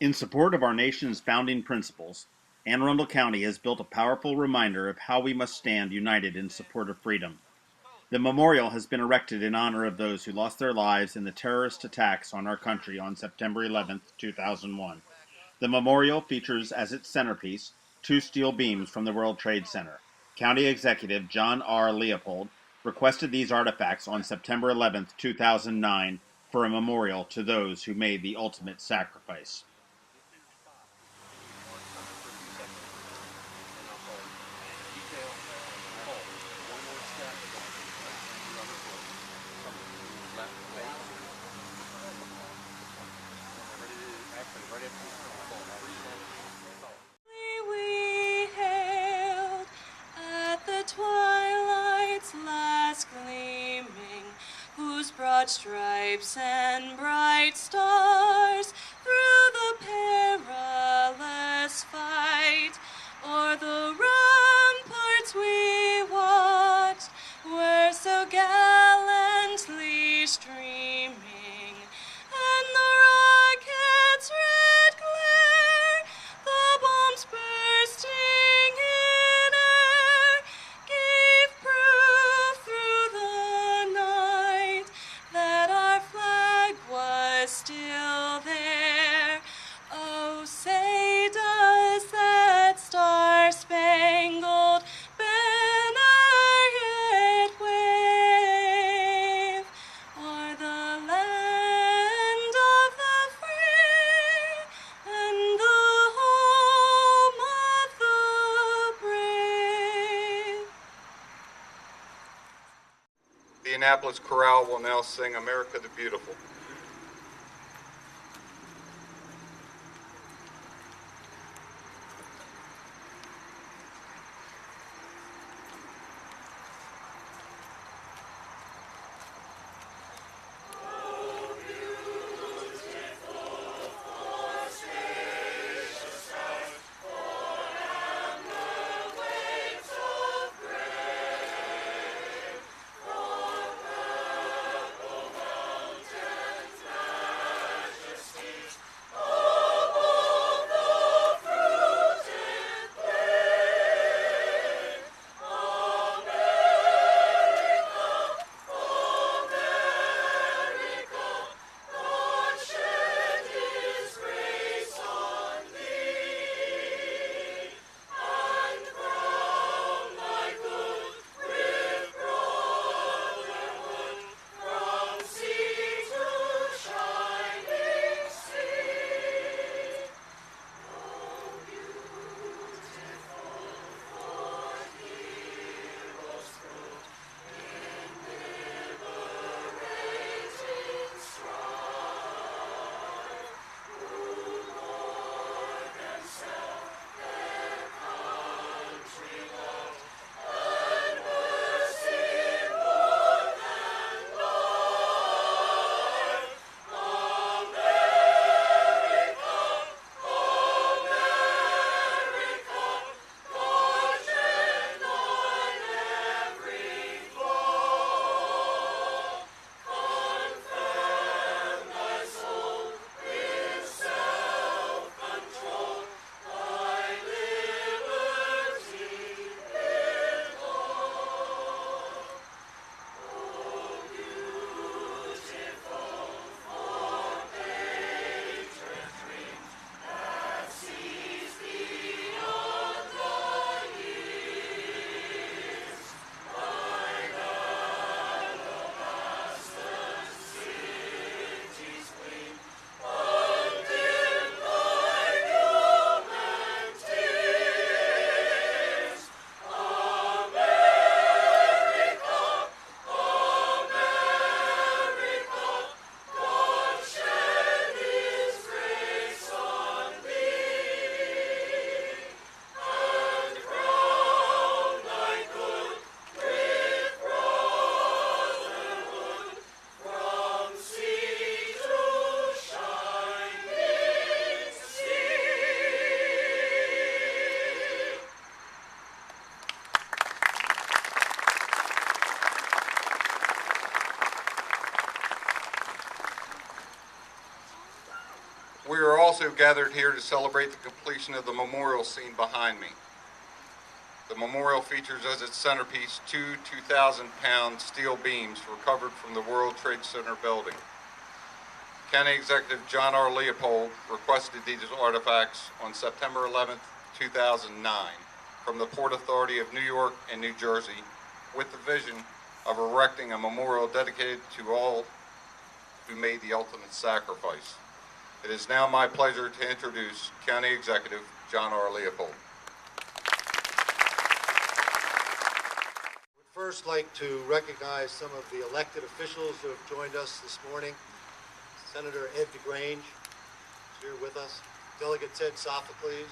In support of our nation's founding principles, Anne Arundel County has built a powerful reminder of how we must stand united in support of freedom. The memorial has been erected in honor of those who lost their lives in the terrorist attacks on our country on September 11, 2001. The memorial features as its centerpiece two steel beams from the World Trade Center. County Executive John R. Leopold requested these artifacts on September 11, 2009 for a memorial to those who made the ultimate sacrifice. We hailed at the twilight's last gleaming, whose broad stripes and bright stars through the perilous fight o'er the ramparts we watched were so gallantly streaming, and the rocket's red glare, the bombs bursting in air, gave proof through the night that our flag was still there. Oh, say does that star-spangled banner yet wave o'er the land of the free and the home of the brave? The Annapolis Chorale will now sing America the Beautiful. Mountains We are also gathered here to celebrate the completion of the memorial scene behind me. The memorial features as its centerpiece two 2,000-pound steel beams recovered from the World Trade Center building. County Executive John R. Leopold requested these artifacts on September 11, 2009 from the Port Authority of New York and New Jersey with the vision of erecting a memorial dedicated to all who made the ultimate sacrifice. It is now my pleasure to introduce County Executive John R. Leopold. I would first like to recognize some of the elected officials who have joined us this morning. Senator Ed DeGrange is here with us. Delegate Ted Sophocles,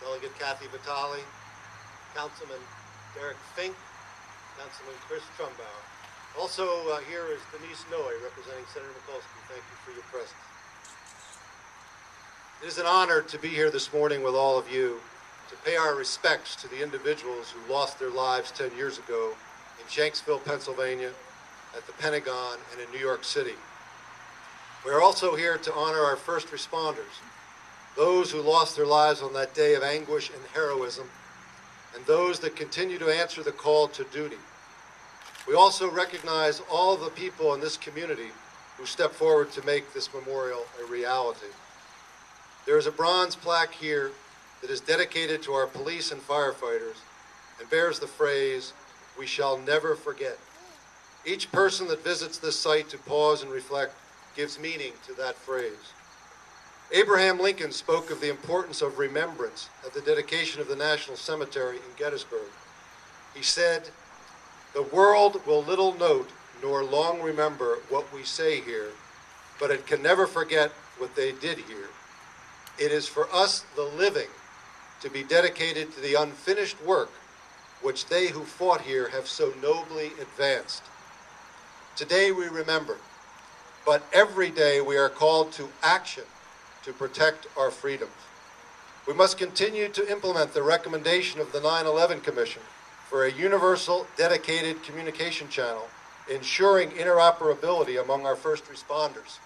Delegate Kathy Vitale, Councilman Derek Fink, Councilman Chris Trumbauer. Also here is Denise Noy, representing Senator Mikulski. Thank you for your presence. It is an honor to be here this morning with all of you to pay our respects to the individuals who lost their lives 10 years ago in Shanksville, Pennsylvania, at the Pentagon, and in New York City. We are also here to honor our first responders, those who lost their lives on that day of anguish and heroism, and those that continue to answer the call to duty. We also recognize all of the people in this community who step forward to make this memorial a reality. There is a bronze plaque here that is dedicated to our police and firefighters and bears the phrase, "We shall never forget." Each person that visits this site to pause and reflect gives meaning to that phrase. Abraham Lincoln spoke of the importance of remembrance at the dedication of the National Cemetery in Gettysburg. He said, "The world will little note nor long remember what we say here, but it can never forget what they did here. It is for us, the living, to be dedicated to the unfinished work which they who fought here have so nobly advanced." Today we remember, but every day we are called to action to protect our freedoms. We must continue to implement the recommendation of the 9/11 Commission for a universal, dedicated communication channel, ensuring interoperability among our first responders.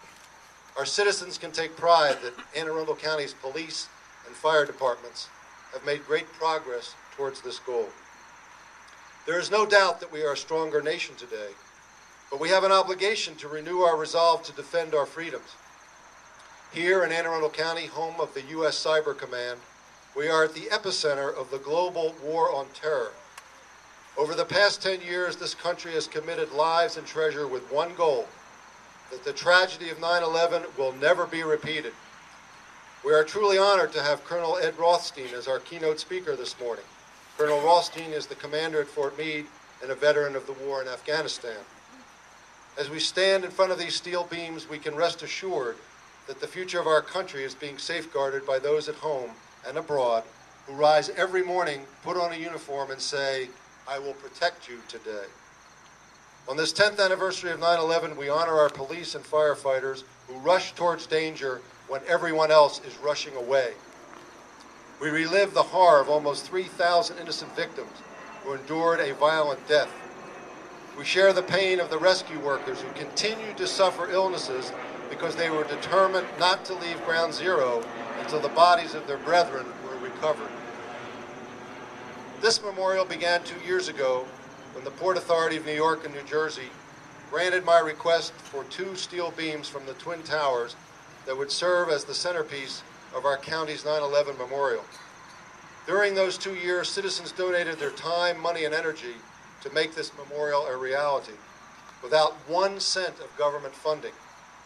Our citizens can take pride that Anne Arundel County's police and fire departments have made great progress towards this goal. There is no doubt that we are a stronger nation today, but we have an obligation to renew our resolve to defend our freedoms. Here in Anne Arundel County, home of the U.S. Cyber Command, we are at the epicenter of the global war on terror. Over the past 10 years, this country has committed lives and treasure with one goal: that the tragedy of 9/11 will never be repeated. We are truly honored to have Colonel Ed Rothstein as our keynote speaker this morning. Colonel Rothstein is the commander at Fort Meade and a veteran of the war in Afghanistan. As we stand in front of these steel beams, we can rest assured that the future of our country is being safeguarded by those at home and abroad who rise every morning, put on a uniform, and say, "I will protect you today." On this 10th anniversary of 9/11, we honor our police and firefighters who rush towards danger when everyone else is rushing away. We relive the horror of almost 3,000 innocent victims who endured a violent death. We share the pain of the rescue workers who continue to suffer illnesses because they were determined not to leave ground zero until the bodies of their brethren were recovered. This memorial began 2 years ago when the Port Authority of New York and New Jersey granted my request for 2 steel beams from the Twin Towers that would serve as the centerpiece of our county's 9/11 memorial. During those 2 years, citizens donated their time, money, and energy to make this memorial a reality, without 1 cent of government funding.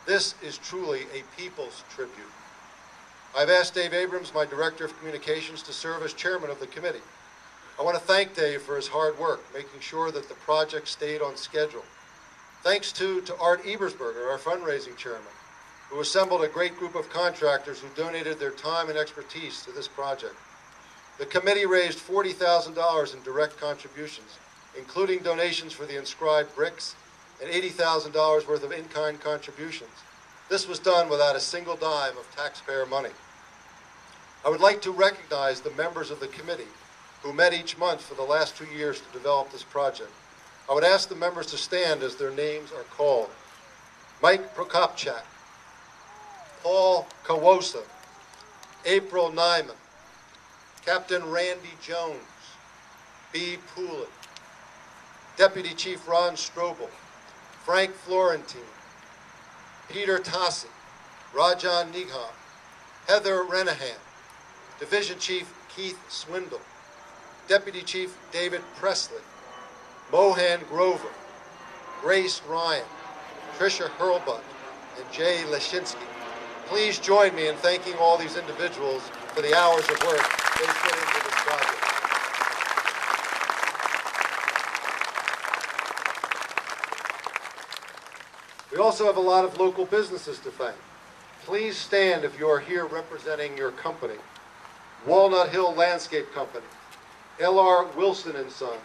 This is truly a people's tribute. I've asked Dave Abrams, my Director of Communications, to serve as chairman of the committee. I want to thank Dave for his hard work, making sure that the project stayed on schedule. Thanks to Art Ebersberger, our fundraising chairman, who assembled a great group of contractors who donated their time and expertise to this project. The committee raised $40,000 in direct contributions, including donations for the inscribed bricks and $80,000 worth of in-kind contributions. This was done without a single dime of taxpayer money. I would like to recognize the members of the committee who met each month for the last 2 years to develop this project. I would ask the members to stand as their names are called. Mike Prokopchak, Paul Kawosa, April Nyman, Captain Randy Jones, B. Poulin, Deputy Chief Ron Strobel, Frank Florentine, Peter Tassi, Rajan Nigham, Heather Renahan, Division Chief Keith Swindle, Deputy Chief David Presley, Mohan Grover, Grace Ryan, Tricia Hurlbutt, and Jay Leshinsky. Please join me in thanking all these individuals for the hours of work they put into this project. We also have a lot of local businesses to thank. Please stand if you are here representing your company. Walnut Hill Landscape Company, L.R. Wilson & Sons,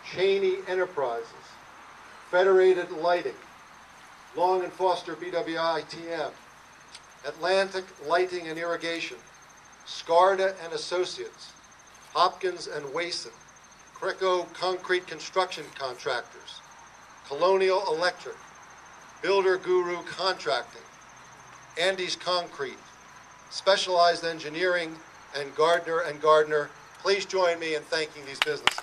Cheney Enterprises, Federated Lighting, Long & Foster BWITM, Atlantic Lighting and Irrigation, Scarda and Associates, Hopkins and Wason, Creco Concrete Construction Contractors, Colonial Electric, Builder Guru Contracting, Andes Concrete, Specialized Engineering, and Gardner & Gardner. Please join me in thanking these businesses.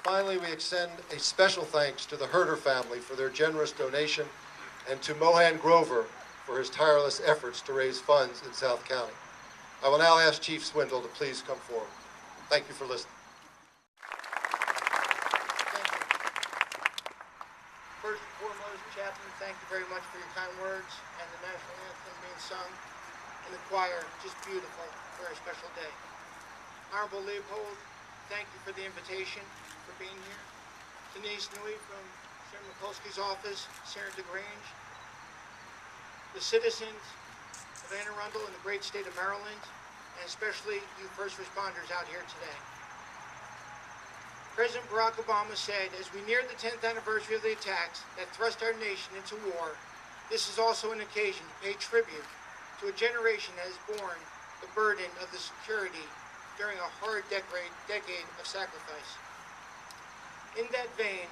Finally, we extend a special thanks to the Herder family for their generous donation and to Mohan Grover for his tireless efforts to raise funds in South County. I will now ask Chief Swindle to please come forward. Thank you for listening. First and foremost, Chaplain, thank you very much for your kind words and the national anthem being sung in the choir. Just beautiful, very special day. Honorable Leopold, thank you for the invitation, for being here. Denise Nui from Chairman Mikulski's office, Sarah DeGrange, the citizens of Anne Arundel in the great state of Maryland, and especially you first responders out here today. President Barack Obama said, as we near the 10th anniversary of the attacks that thrust our nation into war, this is also an occasion to pay tribute to a generation that has borne the burden of the security during a hard decade of sacrifice. In that vein,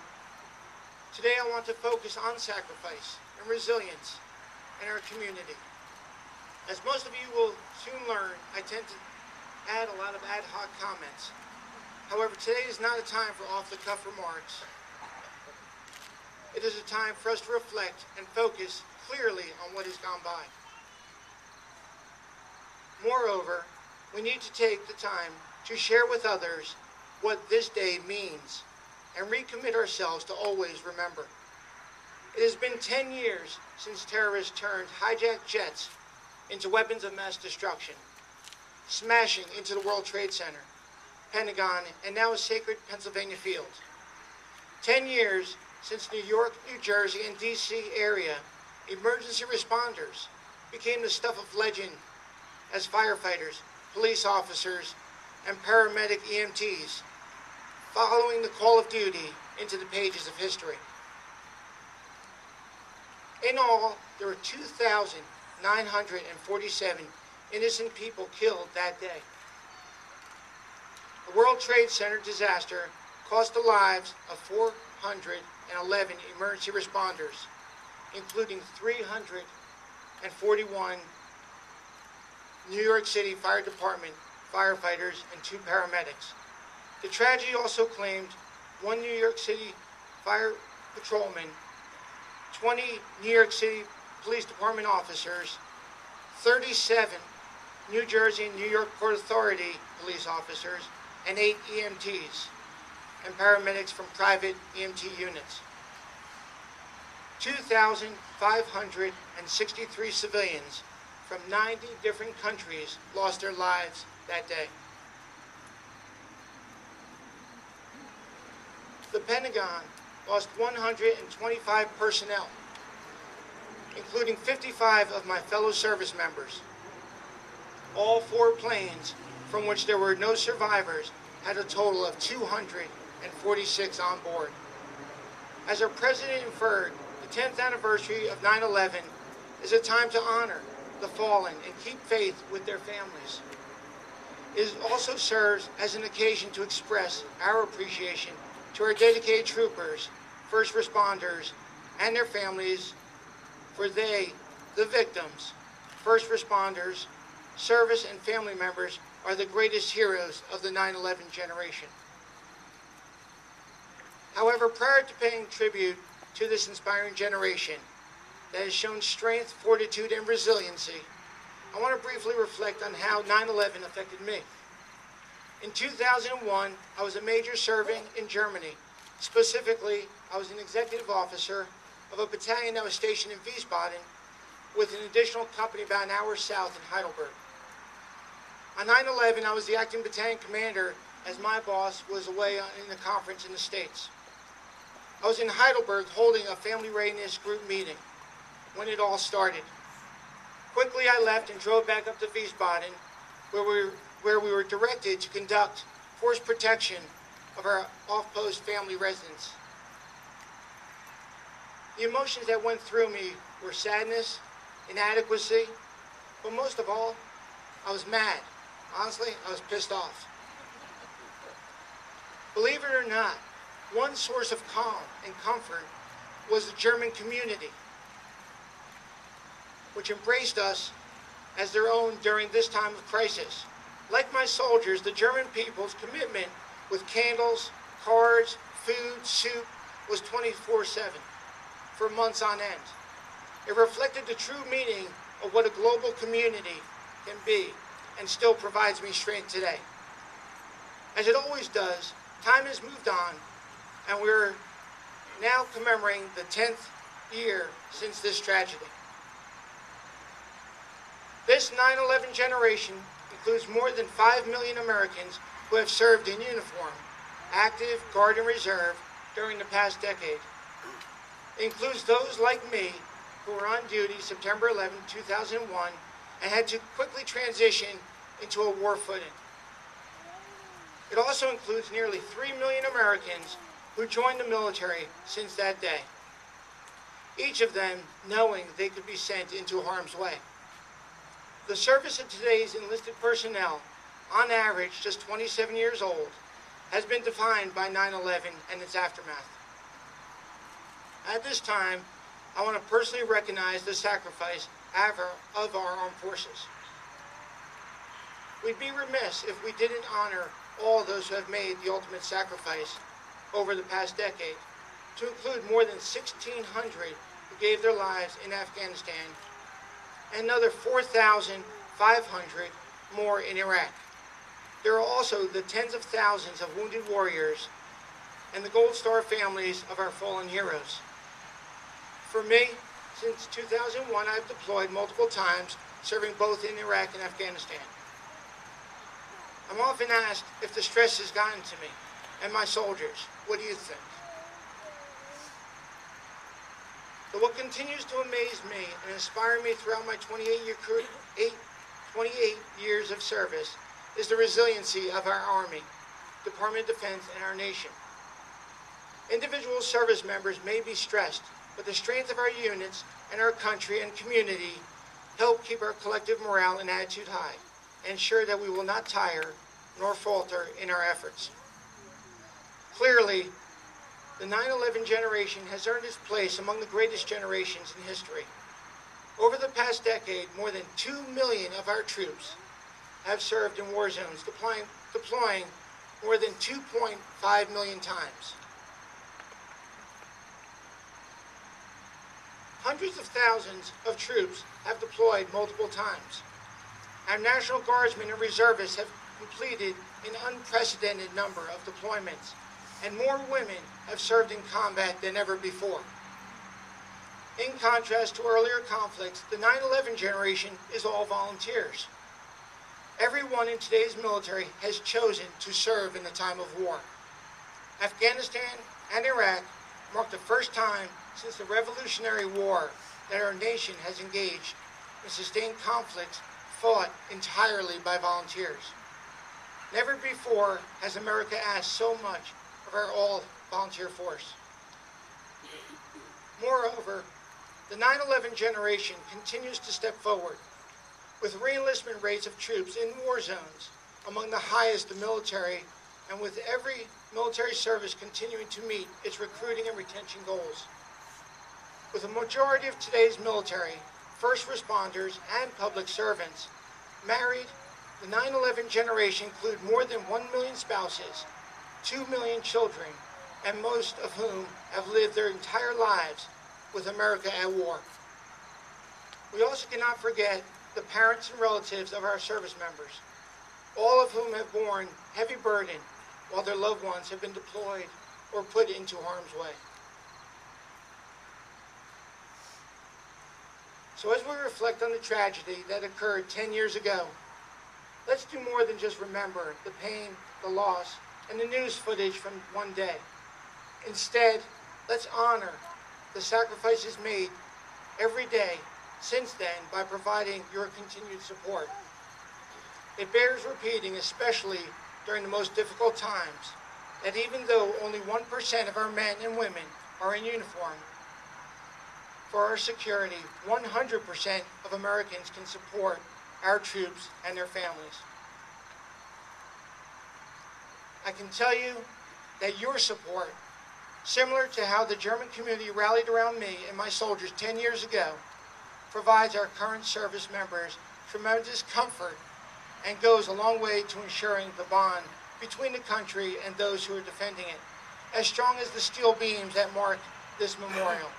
today I want to focus on sacrifice and resilience in our community. As most of you will soon learn, I tend to add a lot of ad hoc comments. However, today is not a time for off-the-cuff remarks. It is a time for us to reflect and focus clearly on what has gone by. Moreover, we need to take the time to share with others what this day means and recommit ourselves to always remember. It has been 10 years since terrorists turned hijacked jets into weapons of mass destruction, smashing into the World Trade Center, Pentagon, and now a sacred Pennsylvania field. 10 years since New York, New Jersey, and D.C. area emergency responders became the stuff of legend as firefighters, police officers, and paramedic EMTs, following the call of duty into the pages of history. In all, there were 2,947 innocent people killed that day. The World Trade Center disaster cost the lives of 411 emergency responders, including 341 New York City Fire Department firefighters and 2 paramedics. The tragedy also claimed 1 New York City fire patrolman, 20 New York City Police Department officers, 37 New Jersey and New York Port Authority police officers, and 8 EMTs and paramedics from private EMT units. 2,563 civilians from 90 different countries lost their lives that day. The Pentagon lost 125 personnel, including 55 of my fellow service members. All 4 planes, from which there were no survivors, had a total of 246 on board. As our president inferred, the 10th anniversary of 9/11 is a time to honor the fallen and keep faith with their families. It also serves as an occasion to express our appreciation to our dedicated troopers first responders, and their families, for they, the victims, first responders, service and family members, are the greatest heroes of the 9/11 generation. However, prior to paying tribute to this inspiring generation that has shown strength, fortitude, and resiliency, I want to briefly reflect on how 9/11 affected me. In 2001, I was a major serving in Germany. Specifically, I was an executive officer of a battalion that was stationed in Wiesbaden with an additional company about an hour south in Heidelberg. On 9/11, I was the acting battalion commander as my boss was away in a conference in the States. I was in Heidelberg holding a family readiness group meeting when it all started. Quickly, I left and drove back up to Wiesbaden, where we were directed to conduct force protection of our off-post family residents. The emotions that went through me were sadness, inadequacy, but most of all, I was mad. Honestly, I was pissed off. Believe it or not, one source of calm and comfort was the German community, which embraced us as their own during this time of crisis. Like my soldiers, the German people's commitment with candles, cards, food, soup was 24/7 for months on end. It reflected the true meaning of what a global community can be and still provides me strength today. As it always does, time has moved on, and we're now commemorating the 10th year since this tragedy. This 9/11 generation includes more than 5 million Americans who have served in uniform, active, Guard, and Reserve during the past decade. It includes those like me who were on duty September 11, 2001, and had to quickly transition into a war footing. It also includes nearly 3 million Americans who joined the military since that day, each of them knowing they could be sent into harm's way. The service of today's enlisted personnel, on average just 27 years old, has been defined by 9/11 and its aftermath. At this time, I want to personally recognize the sacrifice of our armed forces. We'd be remiss if we didn't honor all those who have made the ultimate sacrifice over the past decade, to include more than 1,600 who gave their lives in Afghanistan and another 4,500 more in Iraq. There are also the tens of thousands of wounded warriors and the Gold Star families of our fallen heroes. For me, since 2001, I've deployed multiple times, serving both in Iraq and Afghanistan. I'm often asked if the stress has gotten to me and my soldiers. What do you think? But what continues to amaze me and inspire me throughout my 28 years of service is the resiliency of our Army, Department of Defense, and our nation. Individual service members may be stressed, but the strength of our units and our country and community help keep our collective morale and attitude high, and ensure that we will not tire nor falter in our efforts. Clearly, the 9/11 generation has earned its place among the greatest generations in history. Over the past decade, more than 2 million of our troops have served in war zones, deploying more than 2.5 million times. Hundreds of thousands of troops have deployed multiple times. Our National Guardsmen and reservists have completed an unprecedented number of deployments, and more women have served in combat than ever before. In contrast to earlier conflicts, the 9/11 generation is all volunteers. Everyone in today's military has chosen to serve in the time of war. Afghanistan and Iraq marked the first time since the Revolutionary War that our nation has engaged in sustained conflicts fought entirely by volunteers. Never before has America asked so much of our all-volunteer force. Moreover, the 9/11 generation continues to step forward, with reenlistment rates of troops in war zones among the highest the military, and with every military service continuing to meet its recruiting and retention goals. With a majority of today's military, first responders, and public servants married, the 9/11 generation include more than 1 million spouses, 2 million children, and most of whom have lived their entire lives with America at war. We also cannot forget the parents and relatives of our service members, all of whom have borne heavy burden while their loved ones have been deployed or put into harm's way. So as we reflect on the tragedy that occurred 10 years ago, let's do more than just remember the pain, the loss, and the news footage from one day. Instead, let's honor the sacrifices made every day since then by providing your continued support. It bears repeating, especially during the most difficult times, that even though only 1% of our men and women are in uniform, for our security, 100% of Americans can support our troops and their families. I can tell you that your support, similar to how the German community rallied around me and my soldiers 10 years ago, provides our current service members tremendous comfort and goes a long way to ensuring the bond between the country and those who are defending it, as strong as the steel beams that mark this memorial.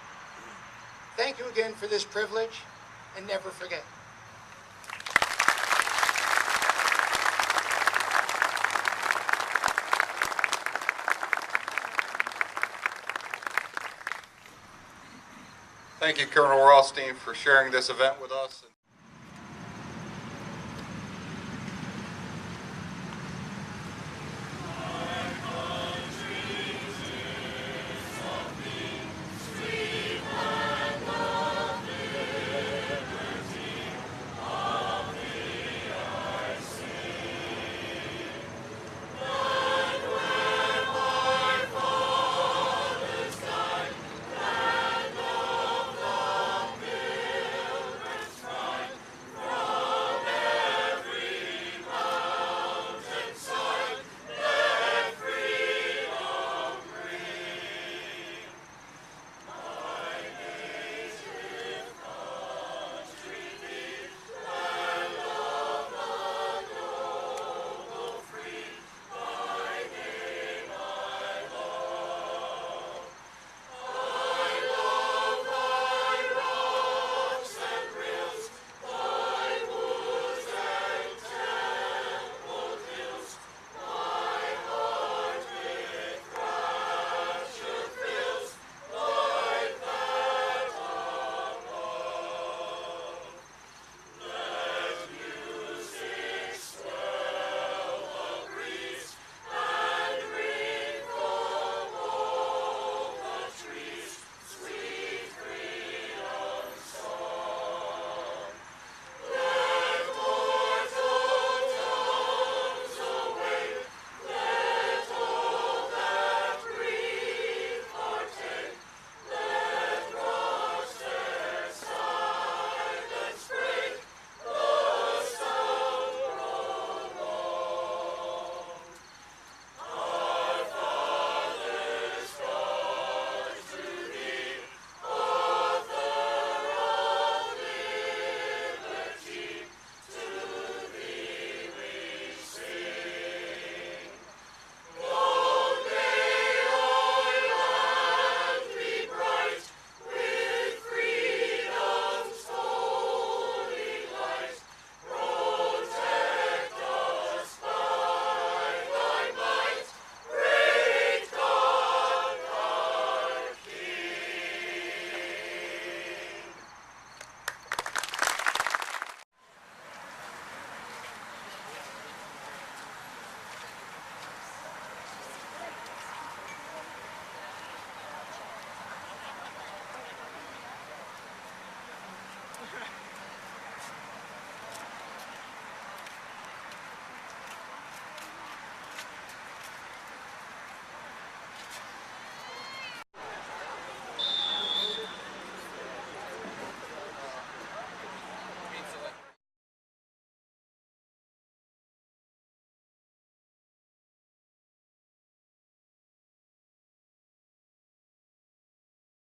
Thank you again for this privilege, and never forget. Thank you, Colonel Rothstein, for sharing this event with us.